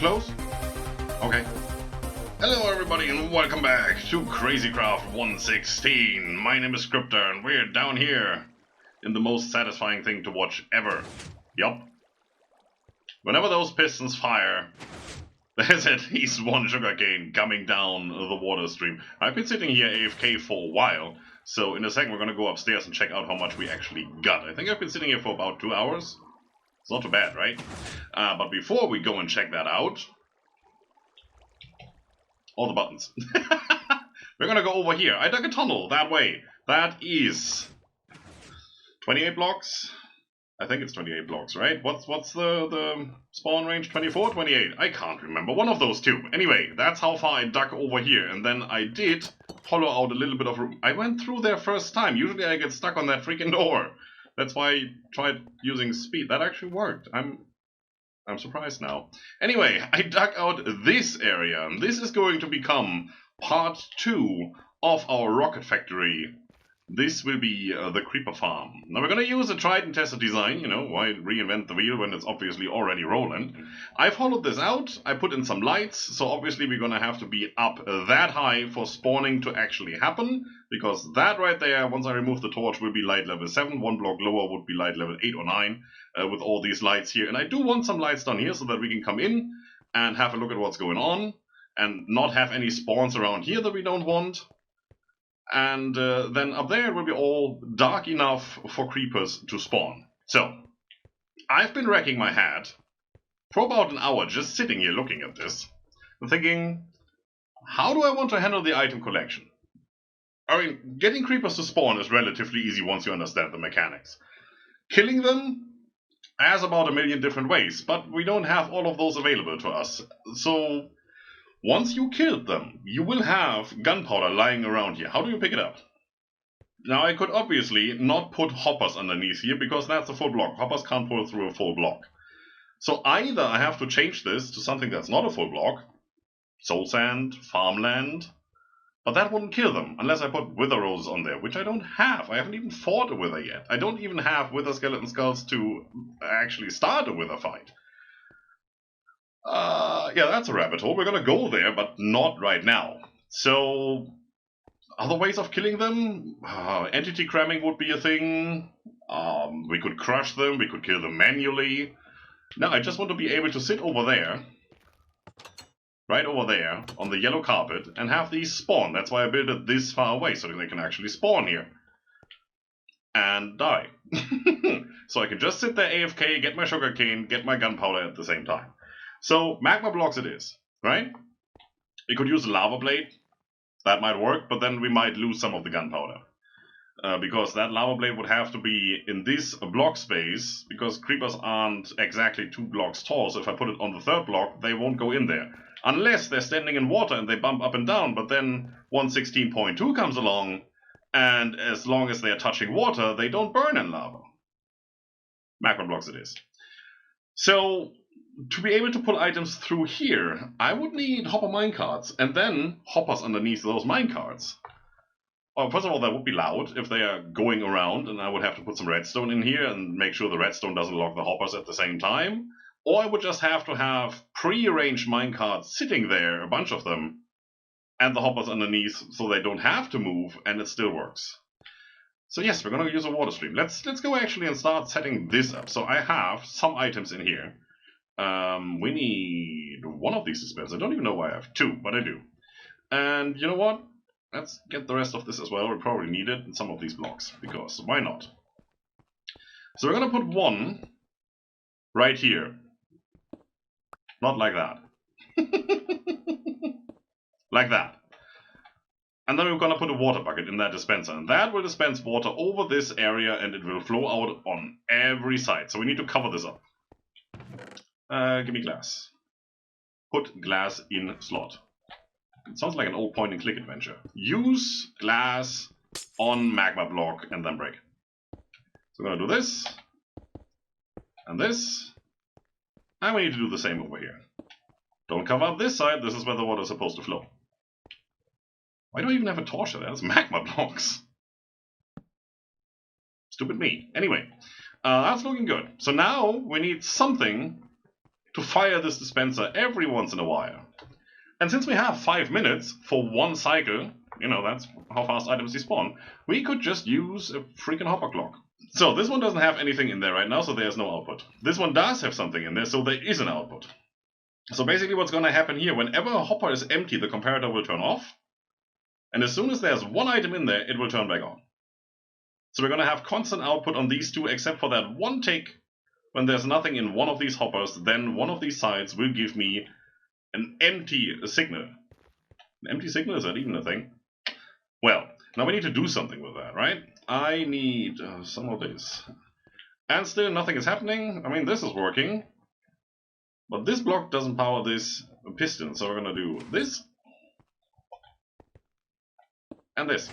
close? Okay. Hello everybody and welcome back to CrazyCraft 116. My name is Scryptar and we're down here in the most satisfying thing to watch ever. Yup. Whenever those pistons fire, there's at least one sugarcane coming down the water stream. I've been sitting here AFK for a while, so in a second we're gonna go upstairs and check out how much we actually got. I think I've been sitting here for about 2 hours. It's not too bad, right? But before we go and check that out, all the buttons. We're gonna go over here. I dug a tunnel that way. That is 28 blocks. I think it's 28 blocks, right? What's the spawn range? 24, 28? I can't remember. One of those two. Anyway, that's how far I dug over here. And then I did hollow out a little bit of room. I went through there first time. Usually I get stuck on that freaking door. That's why I tried using speed. That actually worked. I'm surprised now. Anyway, I dug out this area. And this is going to become part 2 of our rocket factory. This will be the creeper farm. Now we're going to use a tried and tested design, you know, why reinvent the wheel when it's obviously already rolling. I've hollowed this out, I put in some lights, so obviously we're going to have to be up that high for spawning to actually happen, because that right there, once I remove the torch, will be light level 7, 1 block lower would be light level 8 or 9, with all these lights here. And I do want some lights down here so that we can come in and have a look at what's going on, and not have any spawns around here that we don't want. And then up there it will be all dark enough for creepers to spawn. So, I've been racking my head for about an hour just sitting here looking at this, and thinking, how do I want to handle the item collection? I mean, getting creepers to spawn is relatively easy once you understand the mechanics. Killing them has about a million different ways, but we don't have all of those available to us. So, once you killed them, you will have gunpowder lying around here. How do you pick it up? Now, I could obviously not put hoppers underneath here, because that's a full block. Hoppers can't pull through a full block. So either I have to change this to something that's not a full block, soul sand, farmland, but that wouldn't kill them, unless I put wither roses on there, which I don't have. I haven't even fought a wither yet. I don't even have wither skeleton skulls to actually start a wither fight. Yeah, that's a rabbit hole. We're gonna go there, but not right now. So, other ways of killing them? Entity cramming would be a thing. We could crush them, we could kill them manually. No, I just want to be able to sit over there, right over there, on the yellow carpet, and have these spawn. That's why I built it this far away, so that they can actually spawn here. And die. So I can just sit there AFK, get my sugarcane, get my gunpowder at the same time. So, magma blocks it is, right? We could use a lava blade. That might work, but then we might lose some of the gunpowder. Because that lava blade would have to be in this block space, because creepers aren't exactly 2 blocks tall, so if I put it on the 3rd block, they won't go in there. Unless they're standing in water and they bump up and down, but then 116.2 comes along, and as long as they're touching water, they don't burn in lava. Magma blocks it is. So, to be able to pull items through here, I would need hopper minecarts, and then hoppers underneath those minecarts. Well, first of all, that would be loud if they are going around, and I would have to put some redstone in here and make sure the redstone doesn't lock the hoppers at the same time. Or I would just have to have pre-arranged minecarts sitting there, a bunch of them, and the hoppers underneath so they don't have to move, and it still works. So yes, we're going to use a water stream. Let's go actually and start setting this up. So I have some items in here. We need one of these dispensers. I don't even know why I have 2, but I do. And you know what? Let's get the rest of this as well. We probably need it in some of these blocks, because why not? So we're gonna put one right here. Not like that. Like that. And then we're gonna put a water bucket in that dispenser, and that will dispense water over this area, and it will flow out on every side. So we need to cover this up. Give me glass. Put glass in slot. It sounds like an old point and click adventure. Use glass on magma block and then break. So we're gonna do this, and this, and we need to do the same over here. Don't cover up this side, this is where the water is supposed to flow. Why do I even have a torch there? That's magma blocks. Stupid me. Anyway, that's looking good. So now we need something to fire this dispenser every once in a while. And since we have 5 minutes for one cycle, you know, that's how fast items despawn, we could just use a freaking hopper clock. So this one doesn't have anything in there right now, so there's no output. This one does have something in there, so there is an output. So basically what's going to happen here, whenever a hopper is empty, the comparator will turn off. And as soon as there's one item in there, it will turn back on. So we're going to have constant output on these two, except for that one tick. When there's nothing in one of these hoppers, then one of these sides will give me an empty signal. An empty signal? Is that even a thing? Well, now we need to do something with that, right? I need some of this. And still nothing is happening. I mean, this is working. But this block doesn't power this piston, so we're going to do this. And this.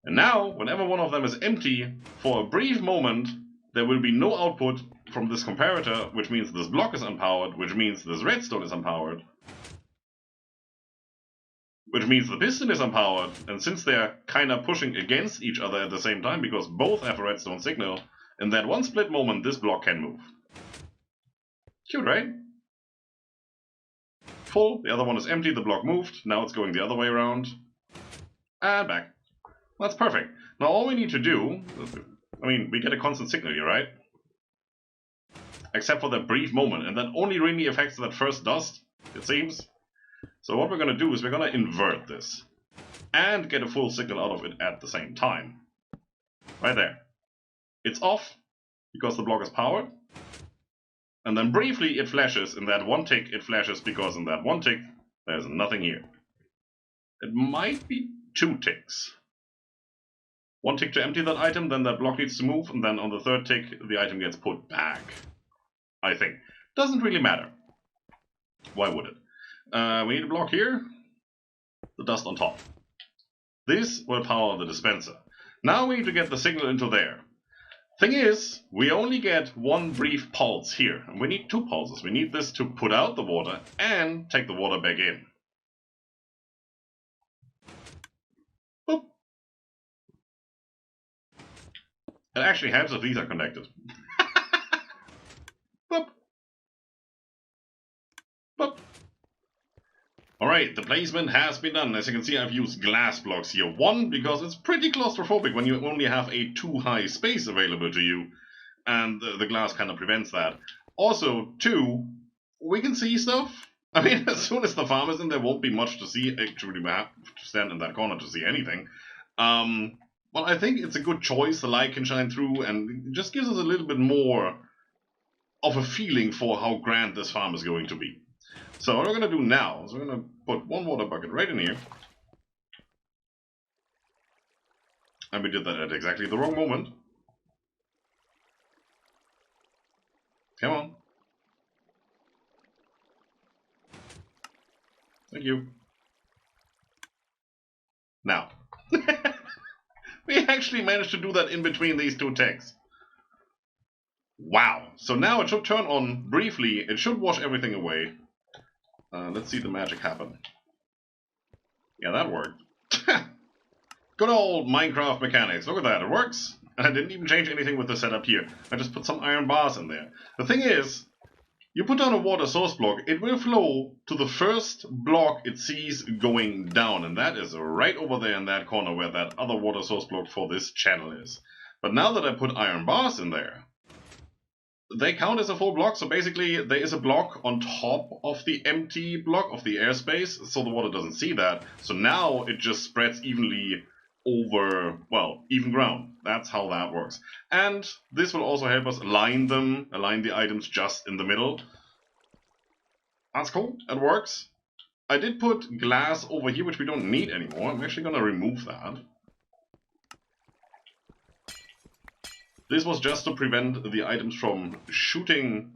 And now, whenever one of them is empty, for a brief moment, there will be no output from this comparator, which means this block is unpowered, which means this redstone is unpowered, which means the piston is unpowered, and since they're kinda pushing against each other at the same time, because both have a redstone signal, in that one split moment this block can move. Cute, right? Full, the other one is empty, the block moved, now it's going the other way around. And back. That's perfect. Now all we need to do, I mean, we get a constant signal here, right? Except for that brief moment, and that only really affects that first dust, it seems. So what we're going to do is we're going to invert this. And get a full signal out of it at the same time. Right there. It's off, because the block is powered. And then briefly it flashes, in that one tick it flashes, because in that one tick there's nothing here. It might be 2 ticks. One tick to empty that item, then that block needs to move, and then on the third tick the item gets put back. I think. Doesn't really matter. Why would it? We need a block here. The dust on top. This will power the dispenser. Now we need to get the signal into there. Thing is, we only get one brief pulse here, and we need 2 pulses. We need this to put out the water and take the water back in. Boop. It actually helps if these are connected. Boop. Boop. Alright, the placement has been done. As you can see, I've used glass blocks here. 1, because it's pretty claustrophobic when you only have a too high space available to you, and the glass kind of prevents that. Also, 2, we can see stuff. I mean, as soon as the farm is in, there won't be much to see. Actually, we have to stand in that corner to see anything. Well, I think it's a good choice. The light can shine through, and it just gives us a little bit more of a feeling for how grand this farm is going to be. So what we're going to do now is we're going to put one water bucket right in here. And we did that at exactly the wrong moment. Come on. Thank you. Now. We actually managed to do that in between these 2 ticks. Wow. So now it should turn on briefly. It should wash everything away. Let's see the magic happen. Yeah, that worked. Good old Minecraft mechanics. Look at that, it works. And I didn't even change anything with the setup here. I just put some iron bars in there. The thing is, you put down a water source block, it will flow to the first block it sees going down. And that is right over there in that corner where that other water source block for this channel is. But now that I put iron bars in there, they count as a full block, so basically there is a block on top of the empty block of the airspace, so the water doesn't see that. So now it just spreads evenly over, well, even ground. That's how that works. And this will also help us align the items just in the middle. That's cool, it works. I did put glass over here, which we don't need anymore. I'm actually going to remove that. This was just to prevent the items from shooting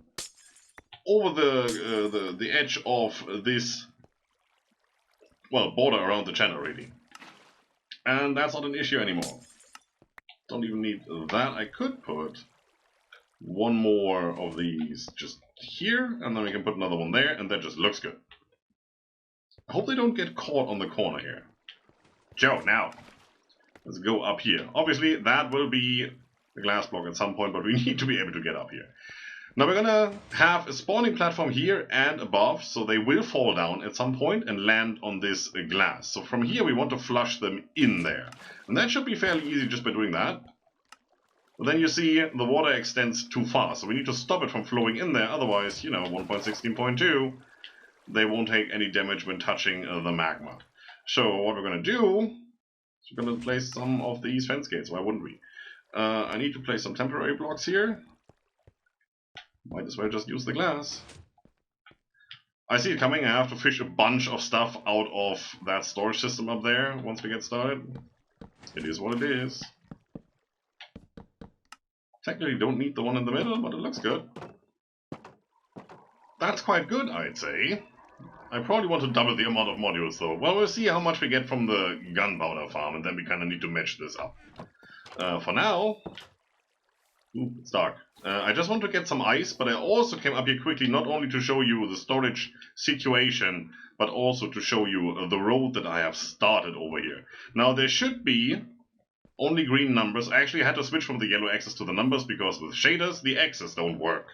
over the edge of this, well, border around the channel, really. And that's not an issue anymore. Don't even need that. I could put one more of these just here, and then we can put another one there, and that just looks good. I hope they don't get caught on the corner here. Joe, now, let's go up here. Obviously, that will be the glass block at some point, but we need to be able to get up here. Now we're gonna have a spawning platform here and above, so they will fall down at some point and land on this glass. So from here we want to flush them in there. And that should be fairly easy just by doing that. But then you see the water extends too far, so we need to stop it from flowing in there, otherwise, you know, 1.16.2, they won't take any damage when touching the magma. So what we're gonna do is we're gonna place some of these fence gates, why wouldn't we? I need to place some temporary blocks here. Might as well just use the glass. I see it coming, I have to fish a bunch of stuff out of that storage system up there once we get started. It is what it is. Technically don't need the one in the middle, but it looks good. That's quite good, I'd say. I probably want to double the amount of modules though. Well, we'll see how much we get from the gunpowder farm, and then we kind of need to match this up. For now... Ooh, it's dark. I just want to get some ice, but I also came up here quickly not only to show you the storage situation, but also to show you the road that I have started over here. Now there should be only green numbers. I actually had to switch from the yellow axis to the numbers because with shaders the axes don't work.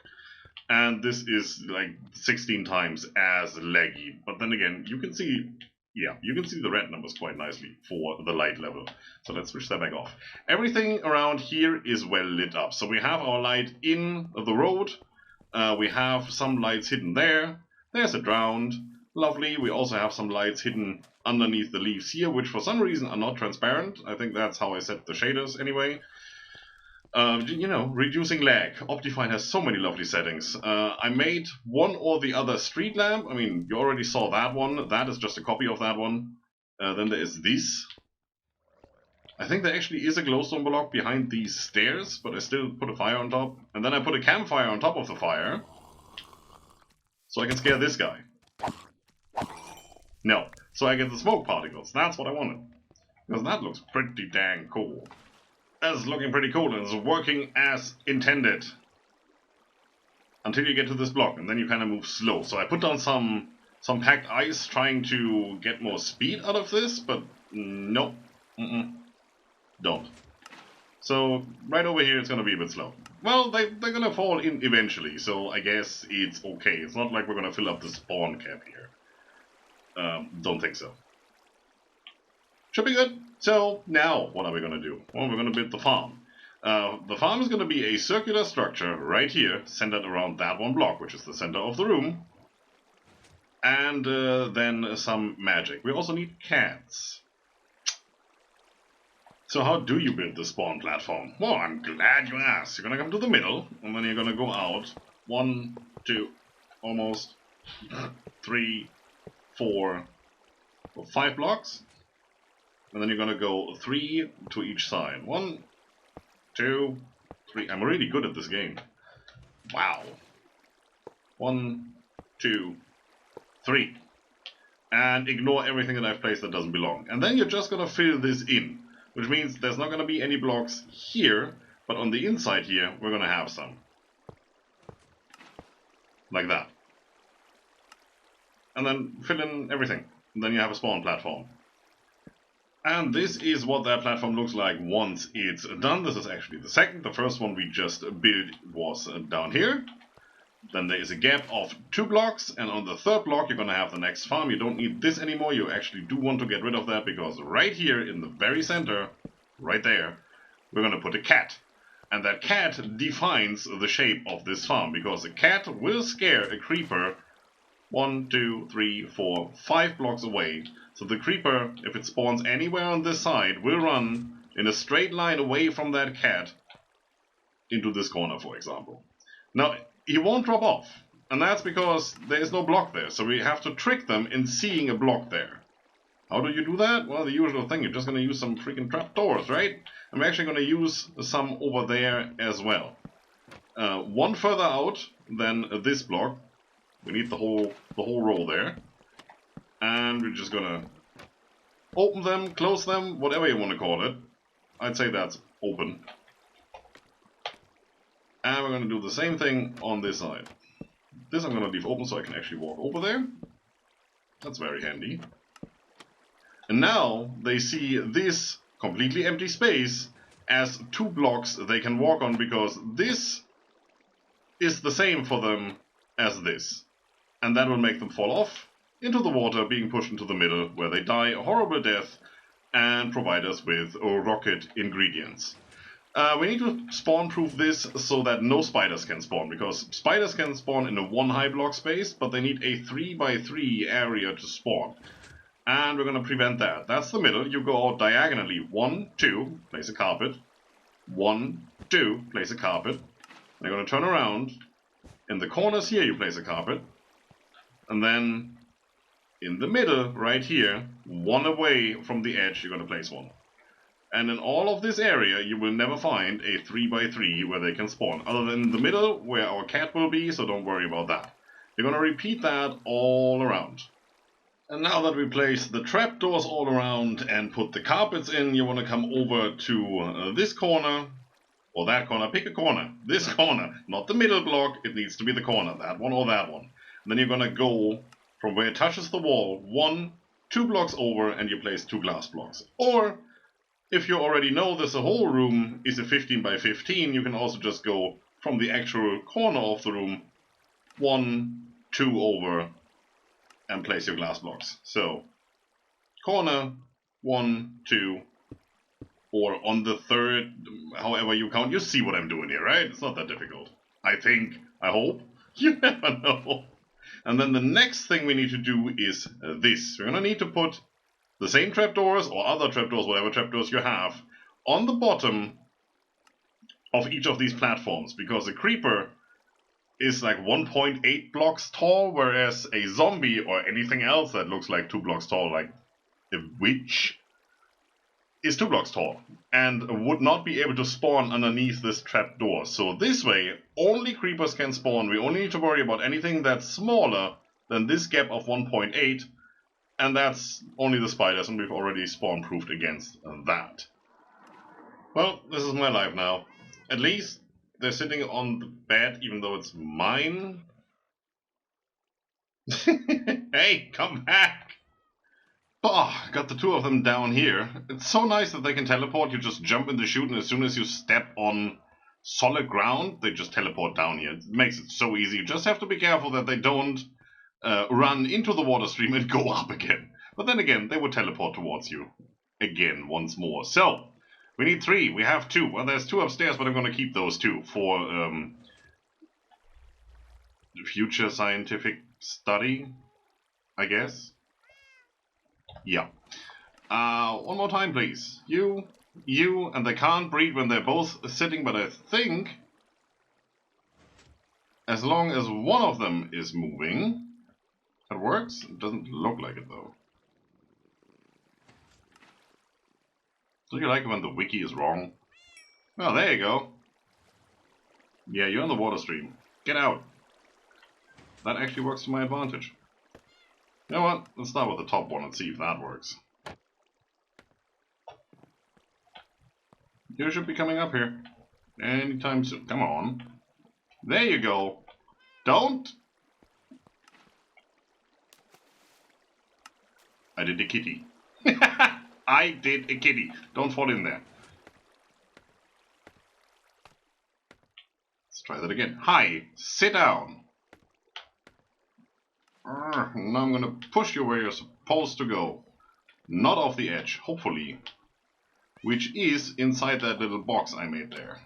And this is like 16 times as laggy. But then again, you can see, yeah, you can see the red numbers quite nicely for the light level. So let's switch that back off. Everything around here is well lit up. So we have our light in the road. We have some lights hidden there. There's a drowned. Lovely. We also have some lights hidden underneath the leaves here, which for some reason are not transparent. I think that's how I set the shaders anyway. You know, reducing lag. Optifine has so many lovely settings. I made one or the other street lamp. I mean, you already saw that one. That is just a copy of that one. Then there is this. I think there actually is a glowstone block behind these stairs, but I still put a fire on top. And then I put a campfire on top of the fire. So I can scare this guy. No. So I get the smoke particles. That's what I wanted. Because that looks pretty dang cool. That's looking pretty cool and it's working as intended. Until you get to this block and then you kind of move slow. So I put down some packed ice trying to get more speed out of this, but nope. Don't. So right over here it's going to be a bit slow. Well, they're going to fall in eventually, so I guess it's okay. It's not like we're going to fill up the spawn cap here. Don't think so. Should be good. So now, what are we going to do? Well, we're going to build the farm. The farm is going to be a circular structure right here, centered around that one block, which is the center of the room. And then some magic. We also need cats. So how do you build the spawn platform? Well, I'm glad you asked. You're going to come to the middle, and then you're going to go out. 1, 2, almost 3, 4, 5 blocks. And then you're going to go 3 to each side. 1, 2, 3. I'm really good at this game. Wow. 1, 2, 3. And ignore everything that I've placed that doesn't belong. And then you're just going to fill this in. Which means there's not going to be any blocks here. But on the inside here, we're going to have some. Like that. And then fill in everything. And then you have a spawn platform. And this is what that platform looks like once it's done. This is actually the second. The first one we just built was down here. Then there is a gap of 2 blocks. And on the third block you're going to have the next farm. You don't need this anymore. You actually do want to get rid of that because right here in the very center, right there, we're going to put a cat. And that cat defines the shape of this farm. Because a cat will scare a creeper 1, 2, 3, 4, 5 blocks away. So the creeper, if it spawns anywhere on this side, will run in a straight line away from that cat into this corner, for example. Now, he won't drop off. And that's because there is no block there. So we have to trick them in seeing a block there. How do you do that? Well, the usual thing. You're just going to use some freaking trapdoors, right? I'm actually going to use some over there as well. One further out than this block. We need the whole row there. And we're just gonna open them, close them, whatever you want to call it. I'd say that's open. And we're gonna do the same thing on this side. This I'm gonna leave open so I can actually walk over there. That's very handy. And now they see this completely empty space as 2 blocks they can walk on because this is the same for them as this. And that will make them fall off into the water, being pushed into the middle, where they die a horrible death and provide us with rocket ingredients. We need to spawn-proof this so that no spiders can spawn, because spiders can spawn in a 1 high block space, but they need a 3x3 area to spawn. And we're going to prevent that. That's the middle. You go out diagonally. 1, 2, place a carpet. 1, 2, place a carpet. You're going to turn around. In the corners here, you place a carpet. And then in the middle, right here, 1 away from the edge, you're going to place 1. And in all of this area, you will never find a 3x3 where they can spawn, other than the middle, where our cat will be, so don't worry about that. You're going to repeat that all around. And now that we place the trapdoors all around and put the carpets in, you want to come over to this corner, or that corner. Pick a corner. This corner, not the middle block, it needs to be the corner, that one or that one. And then you're going to go from where it touches the wall, 1, 2 blocks over, and you place 2 glass blocks. Or, if you already know this whole room is a 15x15, you can also just go from the actual corner of the room 1, 2 over and place your glass blocks. So, corner, 1, 2, or on the third, however you count. You see what I'm doing here, right? It's not that difficult. I think, I hope. You never know. And then the next thing we need to do is this. We're going to need to put the same trapdoors, or other trapdoors, whatever trapdoors you have, on the bottom of each of these platforms, because a creeper is like 1.8 blocks tall, whereas a zombie or anything else that looks like 2 blocks tall, like a witch, is 2 blocks tall, and would not be able to spawn underneath this trapdoor. So this way, only creepers can spawn. We only need to worry about anything that's smaller than this gap of 1.8, and that's only the spiders, and we've already spawn-proofed against that. Well, this is my life now. At least they're sitting on the bed, even though it's mine. Hey, come back! Oh, got the 2 of them down here. It's so nice that they can teleport. You just jump in the chute, and as soon as you step on solid ground, they just teleport down here. It makes it so easy. You just have to be careful that they don't run into the water stream and go up again. But then again, they would teleport towards you again once more. So, we need 3. We have 2. Well, there's 2 upstairs, but I'm going to keep those 2 for future scientific study, I guess. Yeah. One more time, please. You, and they can't breed when they're both sitting, but I think as long as one of them is moving, that works. It doesn't look like it, though. Do you like it when the wiki is wrong? Oh, there you go. Yeah, you're on the water stream. Get out. That actually works to my advantage. You know what? Let's start with the top one and see if that works. You should be coming up here anytime soon. Come on. There you go. Don't! I did a kitty. I did a kitty. Don't fall in there. Let's try that again. Hi, sit down. Now I'm gonna push you where you're supposed to go. Not off the edge, hopefully. Which is inside that little box I made there.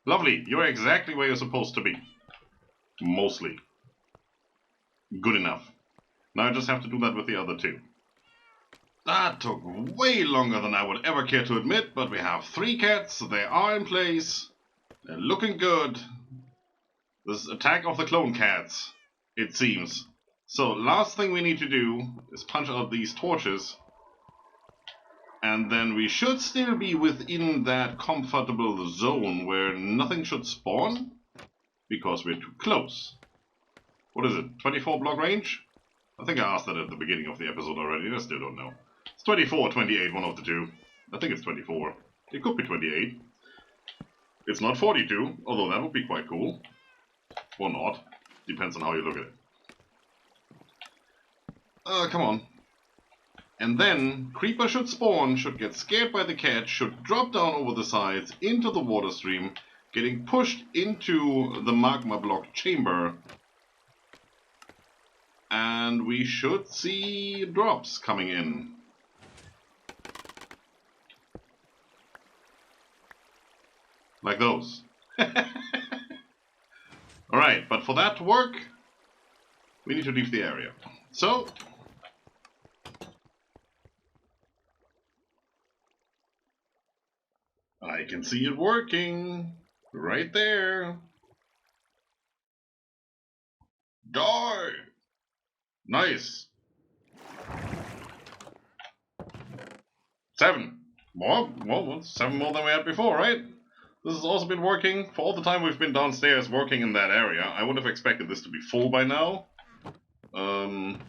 Lovely, you're exactly where you're supposed to be. Mostly. Good enough. Now I just have to do that with the other 2. That took way longer than I would ever care to admit, but we have 3 cats, they are in place. They're looking good. This is Attack of the Clone Cats, it seems. So, last thing we need to do is punch out these torches. And then we should still be within that comfortable zone where nothing should spawn, because we're too close. What is it, 24 block range? I think I asked that at the beginning of the episode already, I still don't know. It's 24 or 28, one of the 2. I think it's 24. It could be 28. It's not 42, although that would be quite cool. Or not. Depends on how you look at it. Come on. And then, creeper should spawn, should get scared by the cat, should drop down over the sides into the water stream, getting pushed into the magma block chamber. And we should see drops coming in. Like those. Alright, but for that to work, we need to leave the area. So, I can see it working. Right there. Die! Nice. 7. More? Well, 7 more than we had before, right? This has also been working. For all the time we've been downstairs working in that area, I would have expected this to be full by now.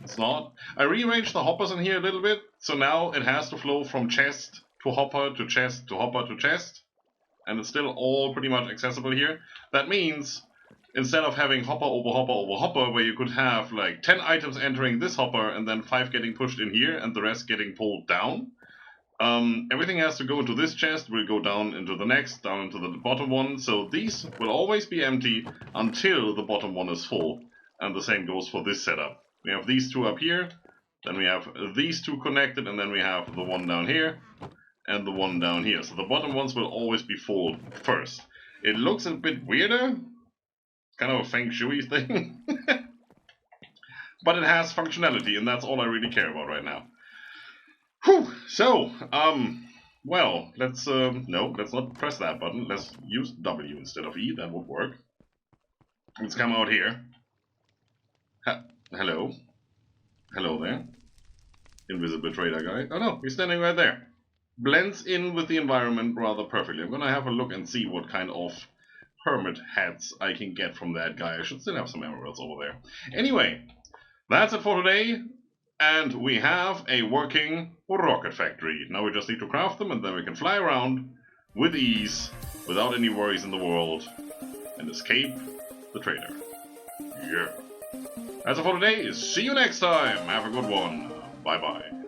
It's not. I rearranged the hoppers in here a little bit, so now it has to flow from chest to hopper to chest to hopper to chest. And it's still all pretty much accessible here. That means, instead of having hopper over hopper over hopper, where you could have like 10 items entering this hopper and then 5 getting pushed in here and the rest getting pulled down, everything has to go into this chest, will go down into the next, down into the bottom one, so these will always be empty until the bottom one is full. And the same goes for this setup. We have these two up here, then we have these two connected, and then we have the one down here, and the one down here. So the bottom ones will always be full first. It looks a bit weirder, kind of a feng shui thing, but it has functionality, and that's all I really care about right now. Whew, so, well, let's, no, let's not press that button, let's use W instead of E, that would work. Let's come out here. Hello. Hello there. Invisible trader guy. Oh no, he's standing right there. Blends in with the environment rather perfectly. I'm gonna have a look and see what kind of hermit hats I can get from that guy. I should still have some emeralds over there. Anyway, that's it for today. And we have a working rocket factory. Now we just need to craft them and then we can fly around with ease, without any worries in the world, and escape the trader. Yeah. That's it for today. See you next time. Have a good one. Bye bye.